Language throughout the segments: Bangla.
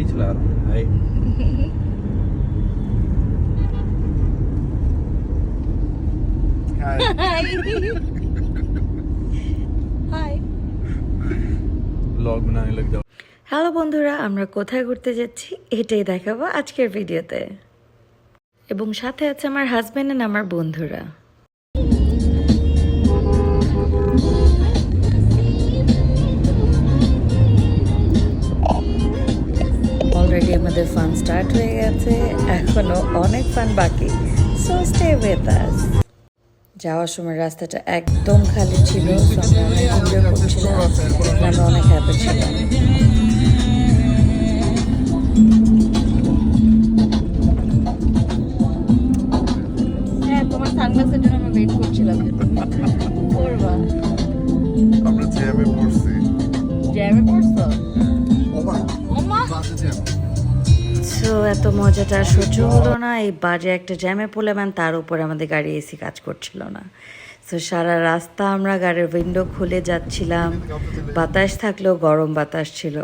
गाड़ी चला रहा हूँ भाई। হাই ব্লগ बनाने लग जाओ। হ্যালো বন্ধুরা, আমরা কোথায় ঘুরতে যাচ্ছি এটাই দেখাবো আজকের ভিডিওতে, এবং সাথে আছে আমার হাজবেন্ড আর আমার বন্ধুরা। অলরেডি আমাদের ফান স্টার্ট হয়ে গেছে, এখনো অনেক ফান বাকি, সো স্টে উইথ আস। যাওয়ার সময় রাস্তাটা একদম খালি ছিল, আমরা অনেক এনজয় করছিলাম, আমরা অনেক হ্যাপি ছিলাম। হ্যাঁ, তোমার সানগ্লাসের জন্য আমরা ওয়েট করছিলাম যে তুমি করবা। আমরা জ্যামে পড়ছি। জ্যামে পড়ছো? ওমা বাসে জ্যাম। সো এত মজাটা আর সহ্য হলো না, এই বাজে একটা জ্যামে পড়লে তার উপরে আমাদের গাড়ি এসি কাজ করছিল না। সো সারা রাস্তা আমরা গাড়ির উইন্ডো খুলে যাচ্ছিলাম, বাতাস থাকলেও গরম বাতাস ছিল।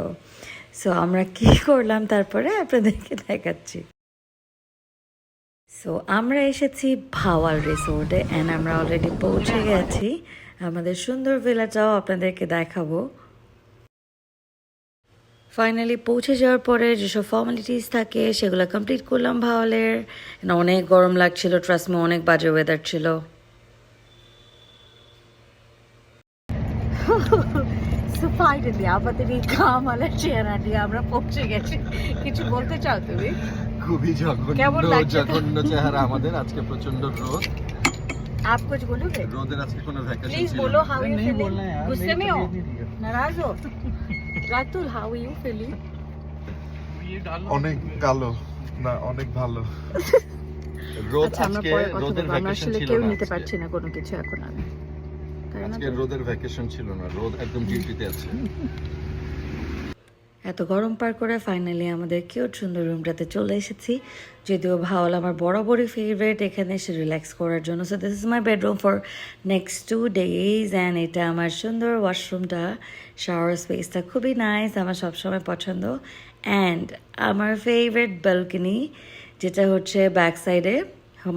সো আমরা কি করলাম তারপরে আপনাদেরকে দেখাচ্ছি। সো আমরা এসেছি ভাওয়াল রিসোর্টে অ্যান্ড আমরা অলরেডি পৌঁছে গেছি। আমাদের সুন্দর ভিলাটাও আপনাদেরকে দেখাবো। ফাইনালি পৌঁছে যাওয়ার পরে যেসব ফর্মালিটিস থাকে সেগুলো কমপ্লিট করলাম ভাওয়ালের। অনেক গরম লাগছিল, ট্রাস্ট মি, অনেক বাজে ওয়েদার ছিল। সো ফাইনালি আমাদের এই কামালের চেহারা দিয়ে আমরা পৌঁছে গেছি। কিছু বলতে চাও তুমি? খুবই কেমন লাগছে? জঘন্য চেহারা আমাদের। আজকে প্রচন্ড রোদ। आप कुछ बोलोगे? রোদের আজকে কোনো ভ্যাকেশন प्लीज ছিল बोलो, না। How you feeling? गुस्से में हो? नाराज हो? Ratul, how you feeling? অনেক কালো না, অনেক ভালো। রোদ আচ্ছা, আমরা আজকে পরে কথা রোদের বলবো। আমরা ভ্যাকেশন আসলে ছিল কেউ না। নিতে পারছি না কোনো কিছু এখন আমি। তাই না? আজকে রোদের ভ্যাকেশন ছিল না, রোদ একদম ডিউটিতে আছে। এত গরম পার করে ফাইনালি আমাদের কিউট সুন্দর রুমটাতে চলে এসেছি। যদিও ভাওয়াল আমার বরাবরই ফেভারিট এখানে এসে রিল্যাক্স করার জন্য। So this is my bedroom for next 2 days and এটা আমার সুন্দর ওয়াশরুমটা, শাওয়ার স্পেসটা খুবই নাইস, আমার সবসময় পছন্দ। অ্যান্ড আমার ফেভারিট ব্যালকনি, যেটা হচ্ছে ব্যাক সাইডে,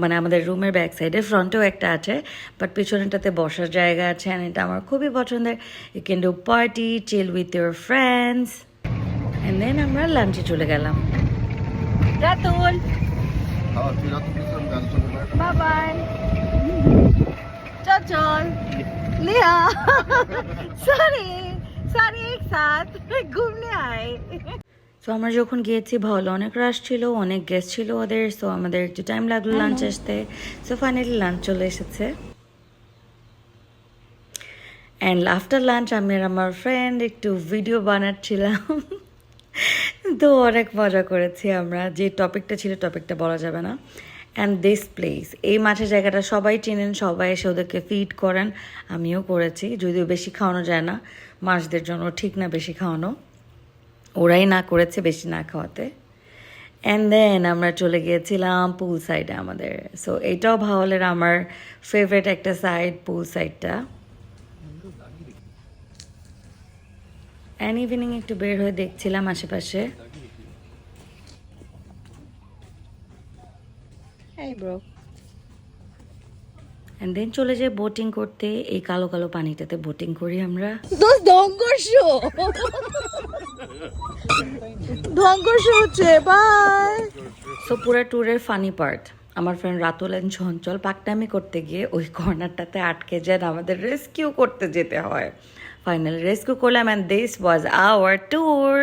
মানে আমাদের রুমের ব্যাক সাইডে, ফ্রন্টেও একটা আছে, বাট পিছনেটাতে বসার জায়গা আছে। অ্যান্ড এটা আমার খুবই পছন্দের। You can do party, chill with your friends. And then আমরা লাঞ্চে চলে গেলাম। রাতুল, তুই রাত বিশ্রাম গান শোনে না? Bye bye. चल चल लिया सारे सारे एक साथ घूमने आए। সো আমরা যখন গিয়েছি ভালো অনেক রাশ ছিল, অনেক গেস্ট ছিল ওদের। সো আমাদের একটু টাইম লাগলো লাঞ্চ আসতে। সো ফাইনালি লাঞ্চ চলে এসেছে। অ্যান্ড আফটার লাঞ্চ আমি আর আমার ফ্রেন্ড একটু ভিডিও বানাচ্ছিলাম। তো অনেক মজা করেছি আমরা। যে টপিকটা ছিল, টপিকটা বলা যাবে না। অ্যান্ড দিস প্লেস, এই মাছের জায়গাটা সবাই চেনেন, সবাই এসে ওদেরকে ফিড করেন, আমিও করেছি। যদিও বেশি খাওয়ানো যায় না, মাছদের জন্য ঠিক না বেশি খাওয়ানো, ওরাই না করেছে বেশি না খাওয়াতে। অ্যান্ড দেন আমরা চলে গিয়েছিলাম পুল সাইডে আমাদের। সো এটাও ভাওয়ালের আমার ফেভারিট একটা সাইড, পুল সাইডটা। অ্যান্ড ইভিনিং একটু বের হয়ে দেখছিলাম আশেপাশে। অ্যান্ড দেন চলে যাই বোটিং করতে। এই কালো কালো পানিটাতে বোটিং করি আমরা। ধ্বংস হচ্ছে, বাই। সো পুরো ট্যুরের ফানি পার্ট, আমার ফ্রেন্ড রাতুল অ্যান্ড চঞ্চল পাকনামি করতে গিয়ে ওই কর্নারটাতে আটকে যান, আমাদের রেস্কিউ করতে যেতে হয়। ফাইনালি রেস্কিউ করলাম and this was our tour.